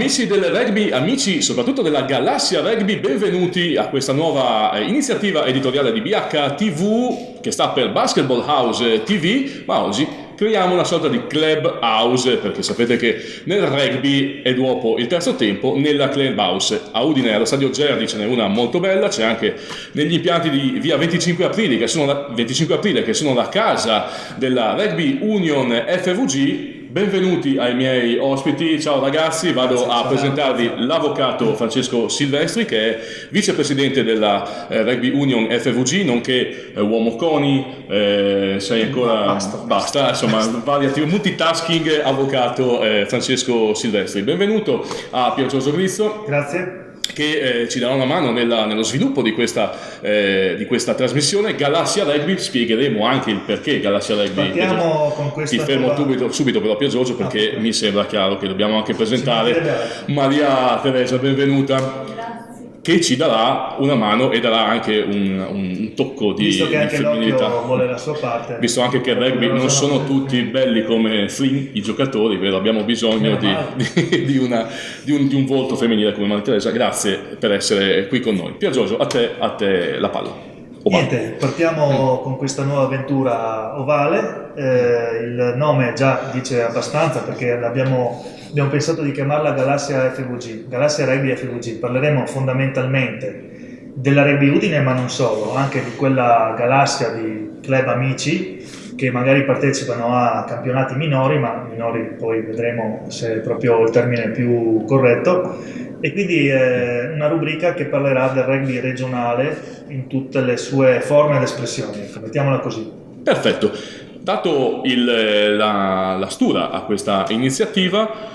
Amici del rugby, amici soprattutto della Galassia Rugby, benvenuti a questa nuova iniziativa editoriale di BH TV che sta per Basketball House TV, ma oggi creiamo una sorta di club house, perché sapete che nel rugby è dopo il terzo tempo nella club house. A Udine, allo stadio Gerdi, ce n'è una molto bella, c'è anche negli impianti di via 25 aprile che sono la casa della Rugby Union FVG. Benvenuti ai miei ospiti, ciao ragazzi, vado a presentarvi l'avvocato Francesco Silvestri che è vicepresidente della Rugby Union FVG, nonché uomo CONI, sei ancora... Basta, insomma, vari attivi, multitasking avvocato Francesco Silvestri. Benvenuto a Pier Giorgio Grizzo. Grazie. Che ci darà una mano nello sviluppo di questa trasmissione. Galassia Rugby, spiegheremo anche il perché Galassia Rugby. Partiamo con questa. Ti fermo subito però Pier Giorgio, perché mi sembra chiaro che dobbiamo anche presentare Maria Teresa, benvenuta, che ci darà una mano e darà anche un tocco di visto che anche femminilità. l'occhio vuole la sua parte, visto anche che il rugby non sono tutti belli come Flynn, i giocatori, vero? Abbiamo bisogno di un volto femminile come Maria Teresa. Grazie per essere qui con noi. Pier Giorgio, a te la palla. Niente, partiamo con questa nuova avventura ovale. Il nome già dice abbastanza, perché abbiamo pensato di chiamarla Galassia FVG, Galassia Rugby FVG. Parleremo fondamentalmente della Rugby Udine, ma non solo, anche di quella galassia di club amici che magari partecipano a campionati minori, ma minori poi vedremo se è proprio il termine più corretto. E quindi una rubrica che parlerà del rugby regionale in tutte le sue forme ed espressioni, mettiamola così. Perfetto. Dato la stura a questa iniziativa,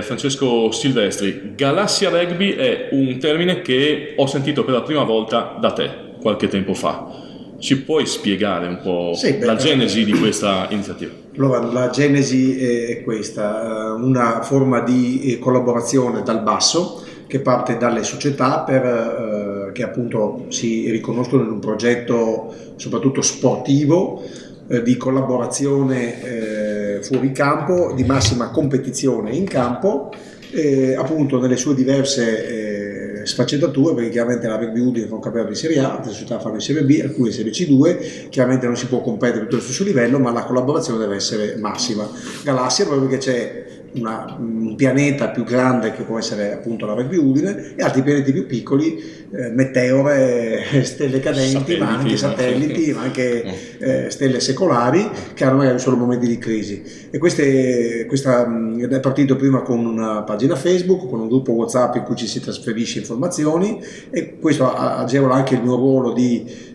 Francesco Silvestri, Galassia Rugby è un termine che ho sentito per la prima volta da te qualche tempo fa. Ci puoi spiegare un po' la genesi di questa iniziativa? Allora, la genesi è questa, una forma di collaborazione dal basso che parte dalle società che appunto si riconoscono in un progetto soprattutto sportivo, di collaborazione fuori campo, di massima competizione in campo, appunto nelle sue diverse sfaccettature, perché chiaramente la Rugby Udine fa un campionato di Serie A, altre società fanno in Serie B, alcune Serie C2, chiaramente non si può competere tutto allo stesso livello, ma la collaborazione deve essere massima. Galassia proprio perché c'è un pianeta più grande che può essere appunto la Rugby Udine e altri pianeti più piccoli, meteore, stelle cadenti, ma anche satelliti, ma anche stelle secolari che hanno magari solo momenti di crisi. E questa è partito prima con una pagina Facebook, con un gruppo WhatsApp in cui ci si trasferisce informazioni, e questo agevola anche il mio ruolo di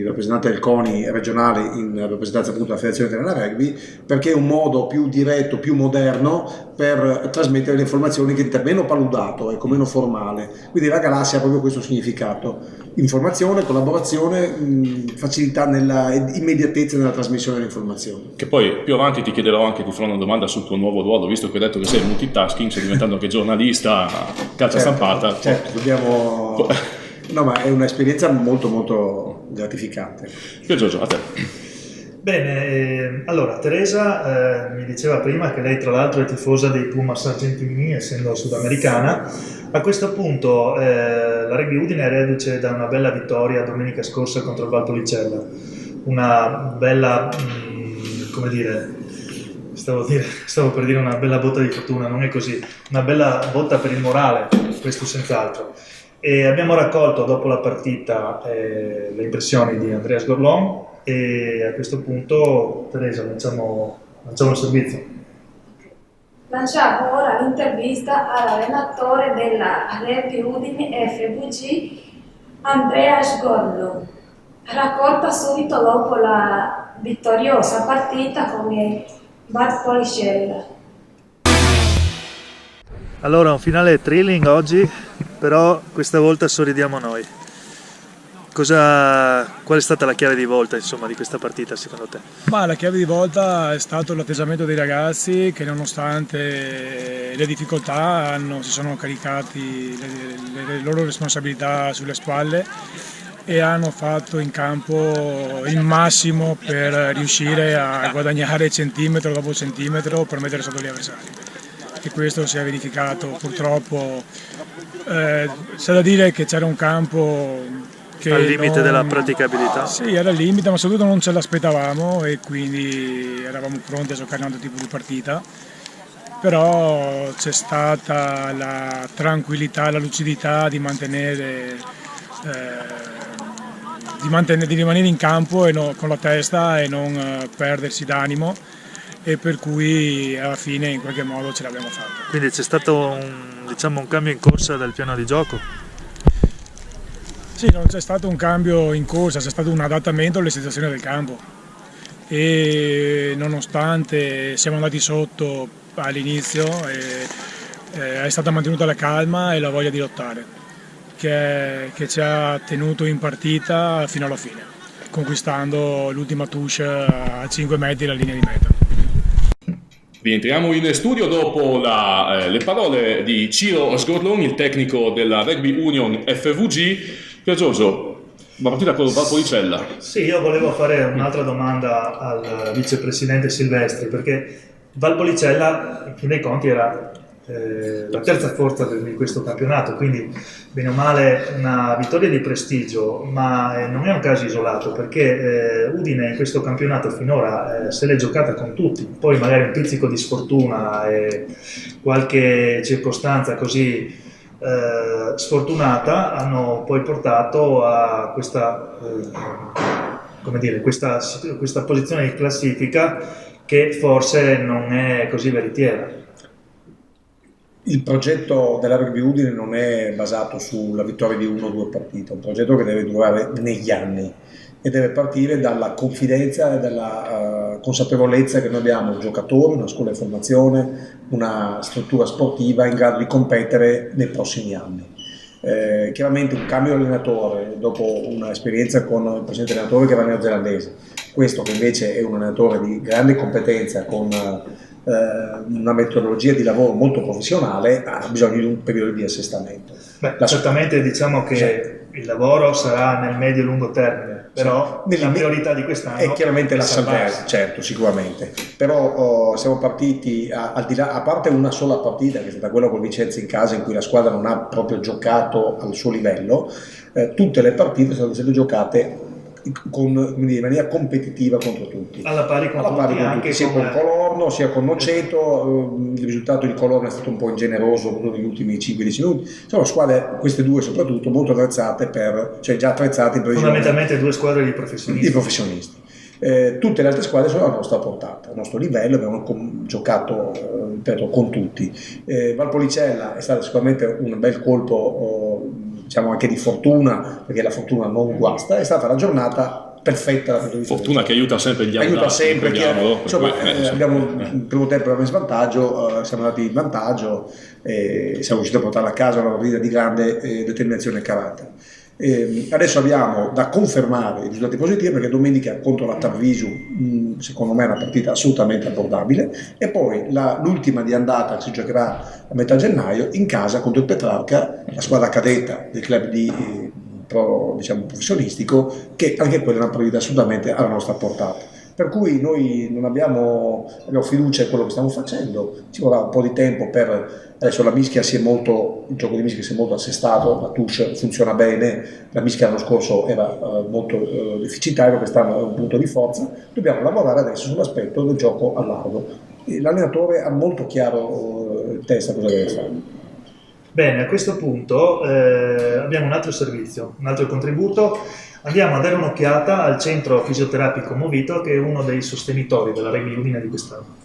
rappresentante del CONI regionale in rappresentanza appunto della Federazione Italiana Rugby, perché è un modo più diretto, più moderno per trasmettere le informazioni che è meno paludato, ecco, meno formale. Quindi la galassia ha proprio questo significato: informazione, collaborazione, facilità immediatezza nella trasmissione delle informazioni. Che poi più avanti ti chiederò anche, ti farò una domanda sul tuo nuovo ruolo, visto che hai detto che sei multitasking, stai diventando anche giornalista, calcia stampata. Certo, dobbiamo... No, ma è un'esperienza molto molto gratificante. Pier Giorgio, a te. Bene, allora Teresa mi diceva prima che lei tra l'altro è tifosa dei Pumas argentini, essendo sudamericana. A questo punto la Rugby Udine è reduce da una bella vittoria domenica scorsa contro il Valpolicella, una bella, come dire, stavo per dire una bella botta di fortuna, non è così, una bella botta per il morale, questo senz'altro. E abbiamo raccolto dopo la partita le impressioni di Andrea Sgorlon, e a questo punto Teresa lanciamo il servizio. Lanciamo ora l'intervista all'allenatore della Rugby Udine FVG, Andrea Sgorlon, raccolta subito dopo la vittoriosa partita con il Valpolicella. Allora, un finale thrilling oggi, però questa volta sorridiamo noi. Qual è stata la chiave di volta, insomma, di questa partita secondo te? Ma la chiave di volta è stato l'atteggiamento dei ragazzi che, nonostante le difficoltà, si sono caricati le loro responsabilità sulle spalle e hanno fatto in campo il massimo per riuscire a guadagnare centimetro dopo centimetro per mettere sotto gli avversari. e questo si è verificato purtroppo. C'è da dire che c'era un campo che al limite della praticabilità. Sì, era al limite, ma soprattutto non ce l'aspettavamo e quindi eravamo pronti a giocare un altro tipo di partita. Però c'è stata la tranquillità, la lucidità di di rimanere in campo e con la testa e non perdersi d'animo, e per cui alla fine in qualche modo ce l'abbiamo fatta. Quindi c'è stato un cambio in corsa del piano di gioco? Sì, non c'è stato un cambio in corsa, c'è stato un adattamento alle situazioni del campo e nonostante siamo andati sotto all'inizio è stata mantenuta la calma e la voglia di lottare che ci ha tenuto in partita fino alla fine, conquistando l'ultima touche a 5 metri dalla linea di meta. Rientriamo in studio dopo le parole di Ciro Sgorlon, il tecnico della Rugby Union FVG. Pier Giorgio, la partita con Valpolicella. Sì, io volevo fare un'altra domanda al vicepresidente Silvestri, perché Valpolicella in fin dei conti era la terza forza di questo campionato, quindi bene o male una vittoria di prestigio, ma non è un caso isolato, perché Udine in questo campionato finora se l'è giocata con tutti, poi magari un pizzico di sfortuna e qualche circostanza così sfortunata hanno poi portato a questa posizione di classifica che forse non è così veritiera. Il progetto della Rugby Udine non è basato sulla vittoria di 1 o 2 partite, è un progetto che deve durare negli anni e deve partire dalla confidenza e dalla consapevolezza che noi abbiamo un giocatore, una scuola di formazione, una struttura sportiva in grado di competere nei prossimi anni. Chiaramente un cambio di allenatore dopo un'esperienza con il precedente allenatore che era neozelandese, questo che invece è un allenatore di grande competenza con una metodologia di lavoro molto professionale, ha bisogno di un periodo di assestamento. Certamente diciamo che il lavoro sarà nel medio e lungo termine, però la priorità di quest'anno è chiaramente la salvezza, certo, sicuramente. Però siamo partiti al di là, a parte una sola partita che è stata quella con Vicenza in casa, in cui la squadra non ha proprio giocato al suo livello, tutte le partite sono state giocate in maniera competitiva contro tutti, alla pari con tutti, anche sia con Colorno sia con Noceto. Il risultato di Colorno è stato un po' ingeneroso negli ultimi 5-10 minuti. Sono squadre, queste due soprattutto, molto attrezzate già attrezzate per fondamentalmente due squadre di professionisti. Tutte le altre squadre sono alla nostra portata, al nostro livello, abbiamo giocato con tutti. Valpolicella è stato sicuramente un bel colpo, diciamo anche di fortuna, perché la fortuna non guasta, è stata la giornata perfetta dal punto di vista fortuna che aiuta sempre gli altri. Aiuta sempre, abbiamo il primo tempo eravamo in svantaggio, siamo andati in vantaggio e siamo riusciti a portare a casa una partita di grande determinazione e carattere. Adesso abbiamo da confermare i risultati positivi, perché domenica contro la Tarvisio secondo me è una partita assolutamente abbordabile, e poi l'ultima di andata che si giocherà a metà gennaio in casa contro il Petrarca, la squadra cadetta del club professionistico, che anche quella è una partita assolutamente alla nostra portata. Per cui noi non abbiamo fiducia in quello che stiamo facendo, ci vorrà un po' di tempo adesso il gioco di mischia si è molto assestato, la touche funziona bene, la mischia l'anno scorso era molto deficitaria, quest'anno è un punto di forza, dobbiamo lavorare adesso sull'aspetto del gioco a largo. L'allenatore ha molto chiaro in testa cosa deve fare. Bene, a questo punto abbiamo un altro servizio, un altro contributo. Andiamo a dare un'occhiata al centro fisioterapico Movito, che è uno dei sostenitori della Rugby Udine di quest'anno.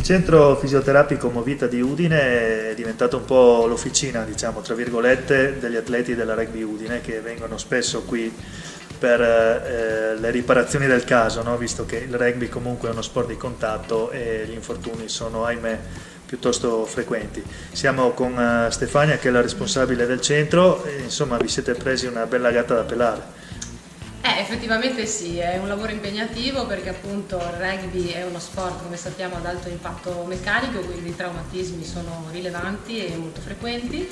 centro fisioterapico Movita di Udine è diventato un po' l'officina, diciamo, tra virgolette, degli atleti della Rugby Udine, che vengono spesso qui per le riparazioni del caso, no? Visto che il rugby comunque è uno sport di contatto e gli infortuni sono, ahimè, piuttosto frequenti. Siamo con Stefania, che è la responsabile del centro, e insomma vi siete presi una bella gatta da pelare. Effettivamente sì, è un lavoro impegnativo perché appunto il rugby è uno sport, come sappiamo, ad alto impatto meccanico, quindi i traumatismi sono rilevanti e molto frequenti.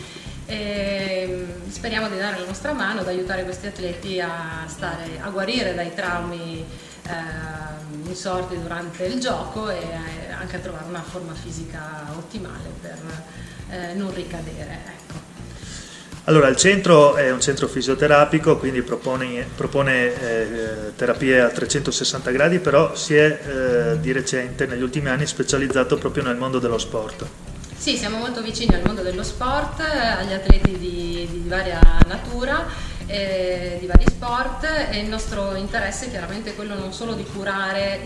E speriamo di dare la nostra mano, ad aiutare questi atleti a guarire dai traumi insorti durante il gioco e anche a trovare una forma fisica ottimale per non ricadere. Ecco. Allora, il centro è un centro fisioterapico, quindi propone terapie a 360 gradi, però si è di recente, negli ultimi anni, specializzato proprio nel mondo dello sport. Sì, siamo molto vicini al mondo dello sport, agli atleti di varia natura, di vari sport, e il nostro interesse è chiaramente quello non solo di curare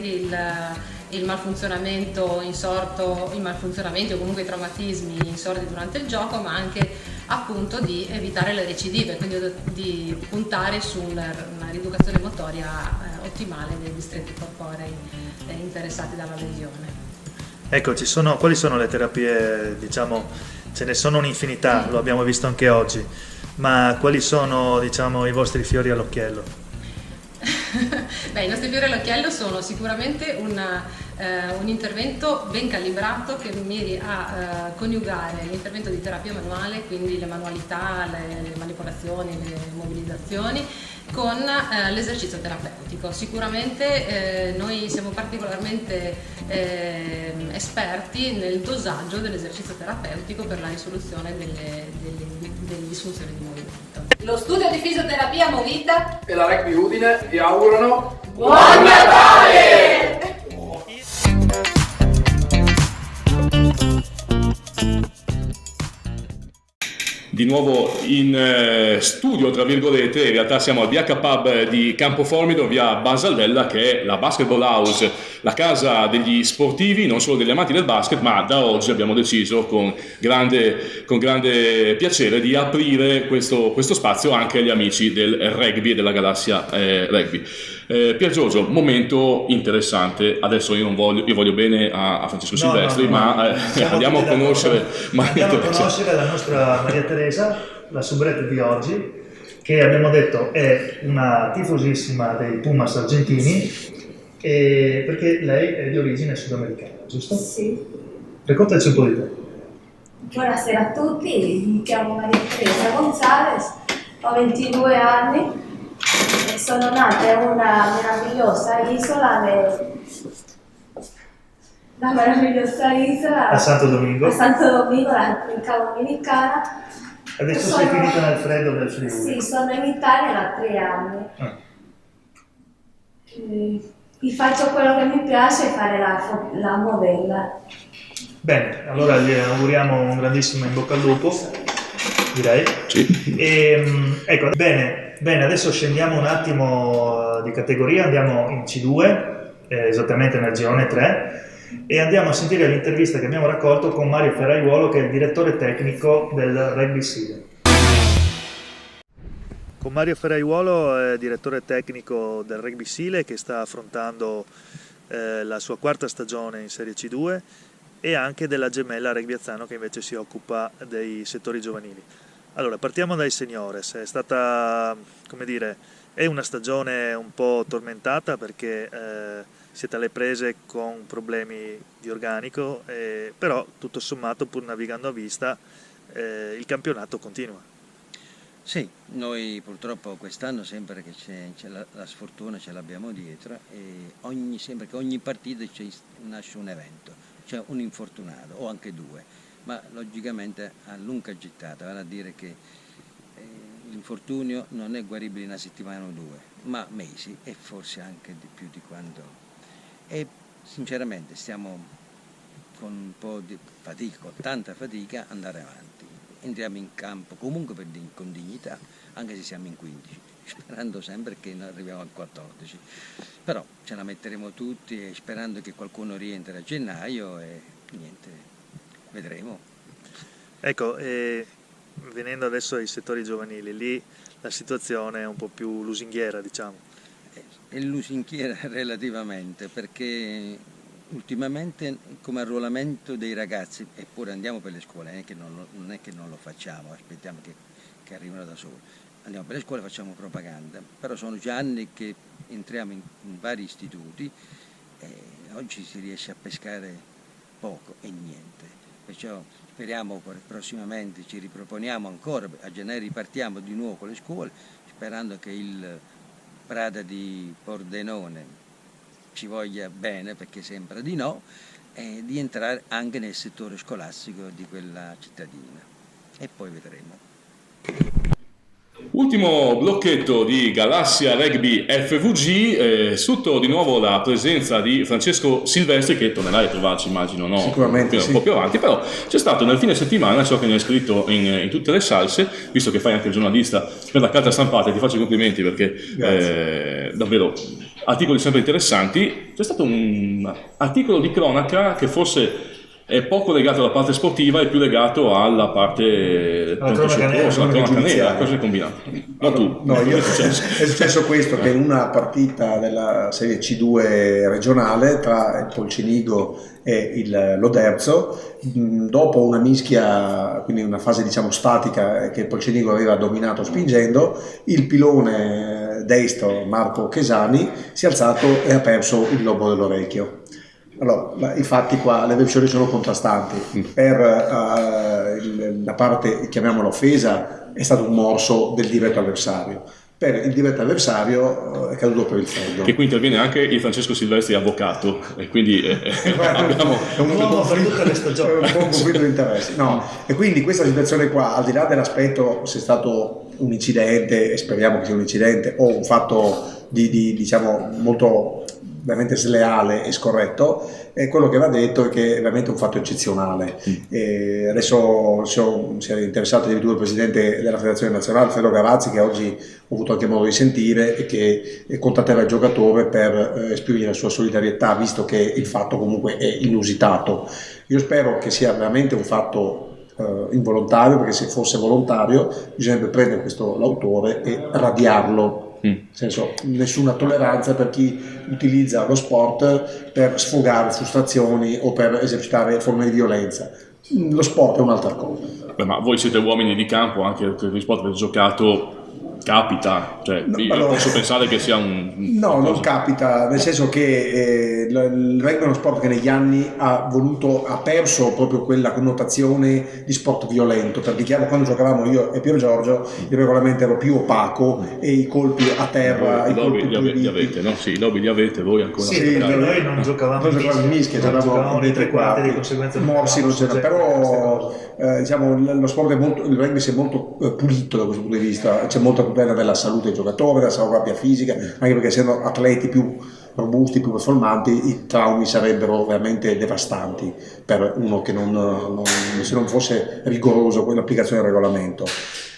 il malfunzionamento insorto, i malfunzionamenti o comunque i traumatismi insorti durante il gioco, ma anche appunto di evitare le recidive, quindi di puntare su una rieducazione motoria ottimale dei distretti corporei interessati dalla lesione. Ecco, quali sono le terapie, diciamo, ce ne sono un'infinità, lo abbiamo visto anche oggi, ma quali sono, diciamo, i vostri fiori all'occhiello? Beh, i nostri fiori all'occhiello sono sicuramente un intervento ben calibrato che miri a coniugare l'intervento di terapia manuale, quindi le manualità, le manipolazioni, le mobilizzazioni, con l'esercizio terapeutico. Sicuramente noi siamo particolarmente esperti nel dosaggio dell'esercizio terapeutico per la risoluzione delle disfunzioni di movimento. Lo studio di fisioterapia Movita e la Rugby Udine vi augurano Buon Natale! Di nuovo in studio, tra virgolette, in realtà siamo al BH Pub di Campoformido, via Basaldella, che è la Basketball House, la casa degli sportivi, non solo degli amanti del basket, ma da oggi abbiamo deciso con grande piacere di aprire questo spazio anche agli amici del rugby e della galassia rugby. Pier Giorgio, momento interessante. Adesso io voglio bene a Francesco Silvestri, ma andiamo a conoscere la nostra Maria Teresa, la soubrette di oggi, che abbiamo detto è una tifosissima dei Pumas argentini, perché lei è di origine sudamericana, giusto? Sì. Raccontaci un po' di te. Buonasera a tutti, mi chiamo Maria Teresa Gonzalez, ho 22 anni e sono nata in una meravigliosa isola, A Santo Domingo, la Repubblica Dominicana. Adesso sei finita nel freddo del Friuli. Sì, sono in Italia da 3 anni. E faccio quello che mi piace, fare la modella. Bene, allora gli auguriamo un grandissimo in bocca al lupo, direi. Sì. Ecco, bene, adesso scendiamo un attimo di categoria, andiamo in C2, esattamente nel girone 3, e andiamo a sentire l'intervista che abbiamo raccolto con Mario Ferraiuolo, che è il direttore tecnico del Rugby Sile. Con Mario Ferraiuolo, direttore tecnico del Rugby Sile, che sta affrontando la sua 4ª stagione in Serie C2, e anche della gemella Rugby Azzano, che invece si occupa dei settori giovanili. Allora, partiamo dai seniores. È stata, come dire, è una stagione un po' tormentata perché siete alle prese con problemi di organico, però tutto sommato, pur navigando a vista, il campionato continua. Sì, noi purtroppo quest'anno sempre che c'è la sfortuna ce l'abbiamo dietro, e sempre che ogni partita nasce un evento, cioè un infortunato o anche 2, ma logicamente a lunga gittata, vale a dire che l'infortunio non è guaribile in una settimana o 2, ma mesi e forse anche di più di quanto. E sinceramente stiamo con un po' di fatica, con tanta fatica, andare avanti. Entriamo in campo comunque con dignità, anche se siamo in 15, sperando sempre che non arriviamo al 14. Però ce la metteremo tutti, sperando che qualcuno rientri a gennaio e niente, vedremo. Ecco, venendo adesso ai settori giovanili, lì la situazione è un po' più lusinghiera, diciamo. È lusinghiera relativamente, perché ultimamente come arruolamento dei ragazzi, eppure andiamo per le scuole, non è che non lo facciamo, aspettiamo che arrivino da soli, andiamo per le scuole, facciamo propaganda, però sono già anni che entriamo in vari istituti e oggi si riesce a pescare poco e niente, perciò speriamo prossimamente, ci riproponiamo ancora, a gennaio ripartiamo di nuovo con le scuole, sperando che il Prada di Pordenone ci voglia bene, perché sembra di no, e di entrare anche nel settore scolastico di quella cittadina, e poi vedremo. Ultimo blocchetto di Galassia Rugby FVG, sotto di nuovo la presenza di Francesco Silvestri, che tornerai a trovarci, immagino, no? Sicuramente un po' più avanti, però c'è stato nel fine settimana, so che ne hai scritto in tutte le salse, visto che fai anche il giornalista per la carta stampata, ti faccio i complimenti perché davvero articoli sempre interessanti. C'è stato un articolo di cronaca che forse è poco legato alla parte sportiva e più legato alla parte cronaca nera. Cosa hai combinato? È successo questo, che in una partita della Serie C2 regionale tra il Polcenigo e l'Oderzo, dopo una mischia, quindi una fase diciamo statica che il Polcenigo aveva dominato spingendo, il pilone destro Marco Chesani si è alzato e ha perso il lobo dell'orecchio. Allora, infatti qua le versioni sono contrastanti. Per la parte, chiamiamola offesa, è stato un morso del diretto avversario. Per il diretto avversario è caduto per il freddo. Che qui interviene anche il Francesco Silvestri, avvocato, e quindi abbiamo un uomo per tutte le stagioni. Un po' conflitto di interessi. No. E quindi questa situazione qua, al di là dell'aspetto se è stato un incidente, e speriamo che sia un incidente, o un fatto diciamo molto veramente sleale e scorretto, e quello che va detto è che è veramente un fatto eccezionale. Adesso si è interessato addirittura il presidente della federazione nazionale, Alfredo Gavazzi, che oggi ho avuto anche modo di sentire, e che contatterà il giocatore per esprimere la sua solidarietà, visto che il fatto comunque è inusitato. Io spero che sia veramente un fatto involontario, perché se fosse volontario bisognerebbe prendere l'autore e radiarlo. Nel senso, nessuna tolleranza per chi utilizza lo sport per sfogare frustrazioni o per esercitare forme di violenza. Lo sport è un'altra cosa. Beh, ma voi siete uomini di campo, anche gli sport avete giocato, capita? Cioè, no, io allora, posso pensare che sia non capita, nel senso che il rugby è uno sport che negli anni ha perso proprio quella connotazione di sport violento, perché chiaro, quando giocavamo io e Pier Giorgio il regolamento era più opaco e i colpi a terra, i lobby li avete, no? Sì, i lobby li avete voi ancora. Sì, noi non giocavamo in mischia, giocavamo nei tre quarti, di conseguenza morsi non c'era, però diciamo lo sport è molto, il rugby si è molto pulito da questo punto di vista, c'è molta tutela della salute del giocatore, della salvaguardia fisica, anche perché essendo atleti più robusti, più performanti, i traumi sarebbero veramente devastanti per uno che se non fosse rigoroso con l'applicazione del regolamento.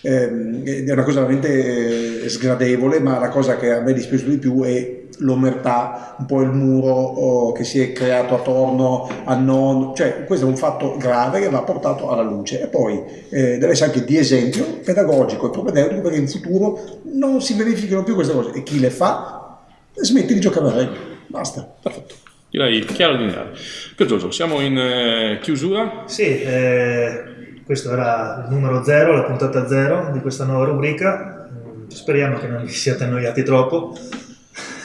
È una cosa veramente sgradevole, ma la cosa che a me dispiace di più è l'omertà, un po' il muro che si è creato attorno al non, cioè questo è un fatto grave che va portato alla luce, e poi deve essere anche di esempio pedagogico e propedeutico, perché in futuro non si verifichino più queste cose, e chi le fa smetti di giocare a rugby, basta. Perfetto, direi chiaro lineare. Pier Giorgio, siamo in chiusura? Sì, questo era il numero 0, la puntata 0 di questa nuova rubrica. Speriamo che non vi siate annoiati troppo.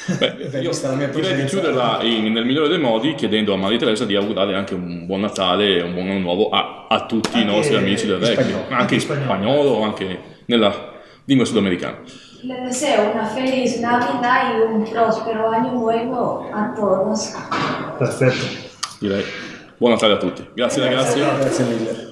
Beh, io direi di chiuderla nel migliore dei modi, chiedendo a Maria Teresa di augurare anche un buon Natale e un buon anno nuovo a tutti anche i nostri amici del rugby, anche in spagnolo, anche nella lingua sudamericana. Les deseo una feliz Navidad y un próspero año nuevo a todos. Perfetto. Direi buon Natale a tutti. Grazie ragazzi. Grazie mille.